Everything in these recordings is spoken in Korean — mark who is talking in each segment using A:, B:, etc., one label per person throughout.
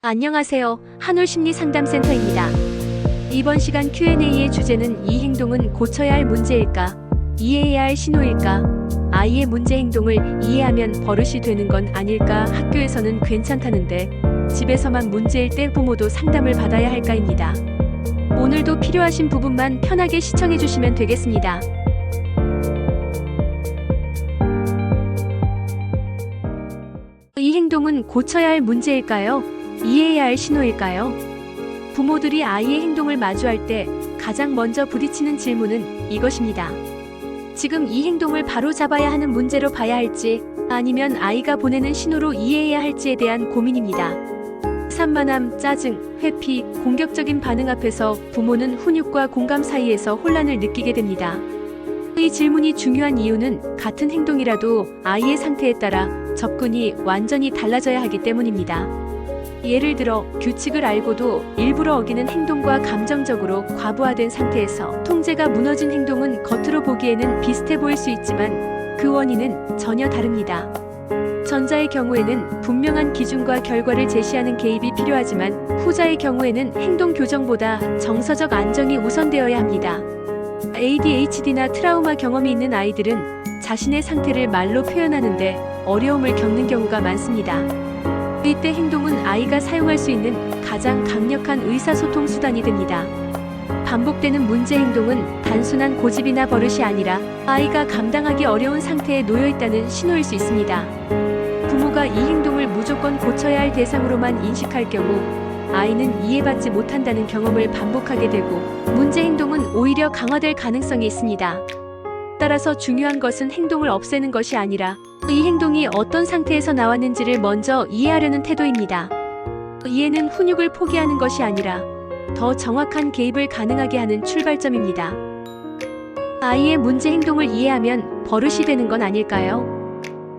A: 안녕하세요. 한올심리상담센터입니다. 이번 시간 Q&A의 주제는 이 행동은 고쳐야 할 문제일까? 이해해야 할 신호일까? 아이의 문제 행동을 이해하면 버릇이 되는 건 아닐까? 학교에서는 괜찮다는데 집에서만 문제일 때 부모도 상담을 받아야 할까입니다. 오늘도 필요하신 부분만 편하게 시청해 주시면 되겠습니다. 이 행동은 고쳐야 할 문제일까요? 이해해야 할 신호일까요? 부모들이 아이의 행동을 마주할 때 가장 먼저 부딪히는 질문은 이것입니다. 지금 이 행동을 바로 잡아야 하는 문제로 봐야 할지 아니면 아이가 보내는 신호로 이해해야 할지에 대한 고민입니다. 산만함, 짜증, 회피, 공격적인 반응 앞에서 부모는 훈육과 공감 사이에서 혼란을 느끼게 됩니다. 이 질문이 중요한 이유는 같은 행동이라도 아이의 상태에 따라 접근이 완전히 달라져야 하기 때문입니다. 예를 들어 규칙을 알고도 일부러 어기는 행동과 감정적으로 과부하된 상태에서 통제가 무너진 행동은 겉으로 보기에는 비슷해 보일 수 있지만 그 원인은 전혀 다릅니다. 전자의 경우에는 분명한 기준과 결과를 제시하는 개입이 필요하지만 후자의 경우에는 행동 교정보다 정서적 안정이 우선되어야 합니다. ADHD나 트라우마 경험이 있는 아이들은 자신의 상태를 말로 표현하는데 어려움을 겪는 경우가 많습니다. 이때 행동은 아이가 사용할 수 있는 가장 강력한 의사소통 수단이 됩니다. 반복되는 문제 행동은 단순한 고집이나 버릇이 아니라 아이가 감당하기 어려운 상태에 놓여 있다는 신호일 수 있습니다. 부모가 이 행동을 무조건 고쳐야 할 대상으로만 인식할 경우 아이는 이해받지 못한다는 경험을 반복하게 되고 문제 행동은 오히려 강화될 가능성이 있습니다. 따라서 중요한 것은 행동을 없애는 것이 아니라 이 행동이 어떤 상태에서 나왔는지를 먼저 이해하려는 태도입니다. 이해는 훈육을 포기하는 것이 아니라 더 정확한 개입을 가능하게 하는 출발점입니다. 아이의 문제 행동을 이해하면 버릇이 되는 건 아닐까요?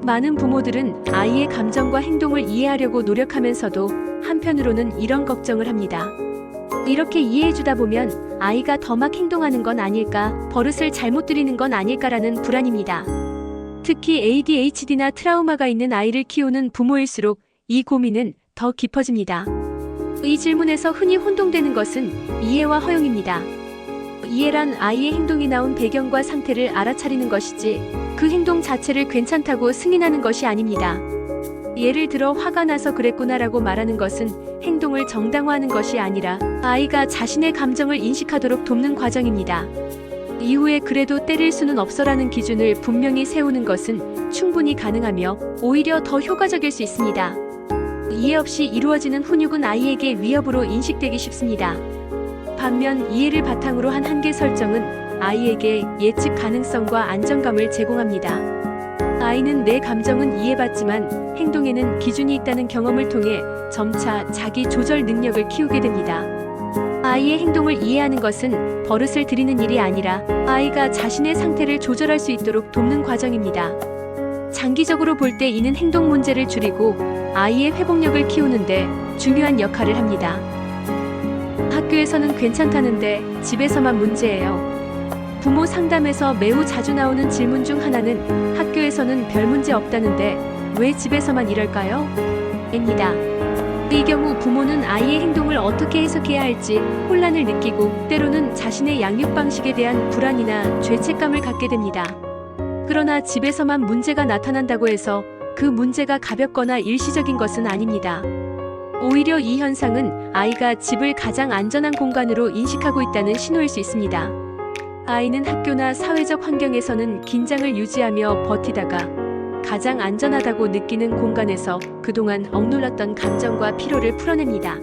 A: 많은 부모들은 아이의 감정과 행동을 이해하려고 노력하면서도 한편으로는 이런 걱정을 합니다. 이렇게 이해해주다 보면 아이가 더 막 행동하는 건 아닐까, 버릇을 잘못 들이는 건 아닐까라는 불안입니다. 특히 ADHD나 트라우마가 있는 아이를 키우는 부모일수록 이 고민은 더 깊어집니다. 이 질문에서 흔히 혼동되는 것은 이해와 허용입니다. 이해란 아이의 행동이 나온 배경과 상태를 알아차리는 것이지 그 행동 자체를 괜찮다고 승인하는 것이 아닙니다. 예를 들어 화가 나서 그랬구나라고 말하는 것은 행동을 정당화하는 것이 아니라 아이가 자신의 감정을 인식하도록 돕는 과정입니다. 이후에 그래도 때릴 수는 없어라는 기준을 분명히 세우는 것은 충분히 가능하며 오히려 더 효과적일 수 있습니다. 이해 없이 이루어지는 훈육은 아이에게 위협으로 인식되기 쉽습니다. 반면 이해를 바탕으로 한 한계 설정은 아이에게 예측 가능성과 안정감을 제공합니다. 아이는 내 감정은 이해받지만 행동에는 기준이 있다는 경험을 통해 점차 자기 조절 능력을 키우게 됩니다. 아이의 행동을 이해하는 것은 버릇을 들이는 일이 아니라 아이가 자신의 상태를 조절할 수 있도록 돕는 과정입니다. 장기적으로 볼 때 이는 행동 문제를 줄이고 아이의 회복력을 키우는데 중요한 역할을 합니다. 학교에서는 괜찮다는데 집에서만 문제예요. 부모 상담에서 매우 자주 나오는 질문 중 하나는 학교에서는 별 문제 없다는데 왜 집에서만 이럴까요? 입니다. 이 경우 부모는 아이의 행동을 어떻게 해석해야 할지 혼란을 느끼고 때로는 자신의 양육 방식에 대한 불안이나 죄책감을 갖게 됩니다. 그러나 집에서만 문제가 나타난다고 해서 그 문제가 가볍거나 일시적인 것은 아닙니다. 오히려 이 현상은 아이가 집을 가장 안전한 공간으로 인식하고 있다는 신호일 수 있습니다. 아이는 학교나 사회적 환경에서는 긴장을 유지하며 버티다가 가장 안전하다고 느끼는 공간에서 그동안 억눌렀던 감정과 피로를 풀어냅니다.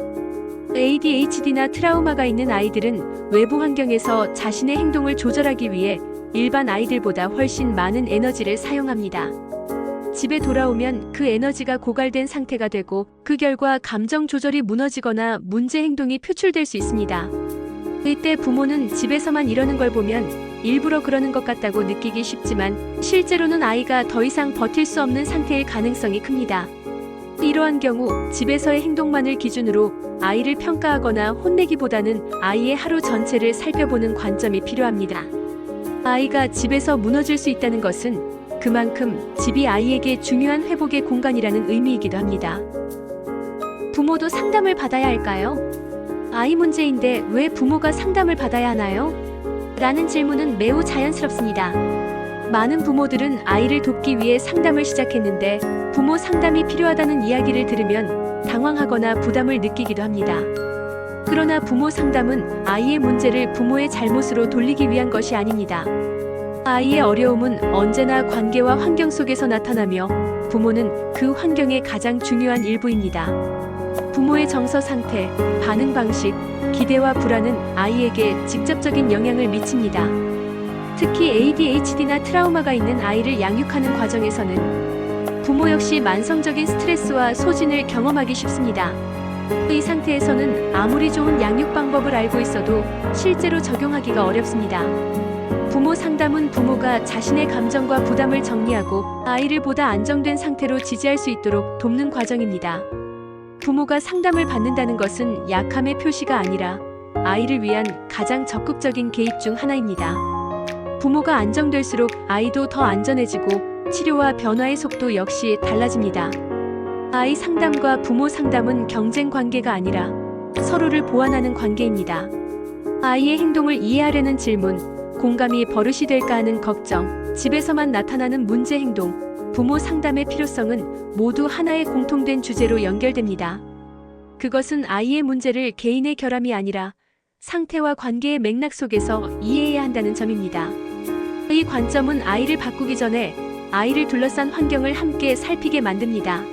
A: ADHD나 트라우마가 있는 아이들은 외부 환경에서 자신의 행동을 조절하기 위해 일반 아이들보다 훨씬 많은 에너지를 사용합니다. 집에 돌아오면 그 에너지가 고갈된 상태가 되고 그 결과 감정 조절이 무너지거나 문제 행동이 표출될 수 있습니다. 이때 부모는 집에서만 이러는 걸 보면 일부러 그러는 것 같다고 느끼기 쉽지만 실제로는 아이가 더 이상 버틸 수 없는 상태일 가능성이 큽니다. 이러한 경우 집에서의 행동만을 기준으로 아이를 평가하거나 혼내기보다는 아이의 하루 전체를 살펴보는 관점이 필요합니다. 아이가 집에서 무너질 수 있다는 것은 그만큼 집이 아이에게 중요한 회복의 공간이라는 의미이기도 합니다. 부모도 상담을 받아야 할까요? 아이 문제인데 왜 부모가 상담을 받아야 하나요? 라는 질문은 매우 자연스럽습니다. 많은 부모들은 아이를 돕기 위해 상담을 시작했는데 부모 상담이 필요하다는 이야기를 들으면 당황하거나 부담을 느끼기도 합니다. 그러나 부모 상담은 아이의 문제를 부모의 잘못으로 돌리기 위한 것이 아닙니다. 아이의 어려움은 언제나 관계와 환경 속에서 나타나며 부모는 그 환경의 가장 중요한 일부입니다. 부모의 정서 상태, 반응 방식, 기대와 불안은 아이에게 직접적인 영향을 미칩니다. 특히 ADHD나 트라우마가 있는 아이를 양육하는 과정에서는 부모 역시 만성적인 스트레스와 소진을 경험하기 쉽습니다. 이 상태에서는 아무리 좋은 양육 방법을 알고 있어도 실제로 적용하기가 어렵습니다. 부모 상담은 부모가 자신의 감정과 부담을 정리하고 아이를 보다 안정된 상태로 지지할 수 있도록 돕는 과정입니다. 부모가 상담을 받는다는 것은 약함의 표시가 아니라 아이를 위한 가장 적극적인 개입 중 하나입니다. 부모가 안정될수록 아이도 더 안전해지고 치료와 변화의 속도 역시 달라집니다. 아이 상담과 부모 상담은 경쟁 관계가 아니라 서로를 보완하는 관계입니다. 아이의 행동을 이해하려는 질문, 공감이 버릇이 될까 하는 걱정, 집에서만 나타나는 문제 행동, 부모 상담의 필요성은 모두 하나의 공통된 주제로 연결됩니다. 그것은 아이의 문제를 개인의 결함이 아니라 상태와 관계의 맥락 속에서 이해해야 한다는 점입니다. 이 관점은 아이를 바꾸기 전에 아이를 둘러싼 환경을 함께 살피게 만듭니다.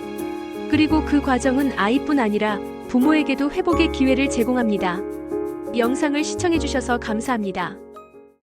A: 그리고 그 과정은 아이뿐 아니라 부모에게도 회복의 기회를 제공합니다. 영상을 시청해주셔서 감사합니다.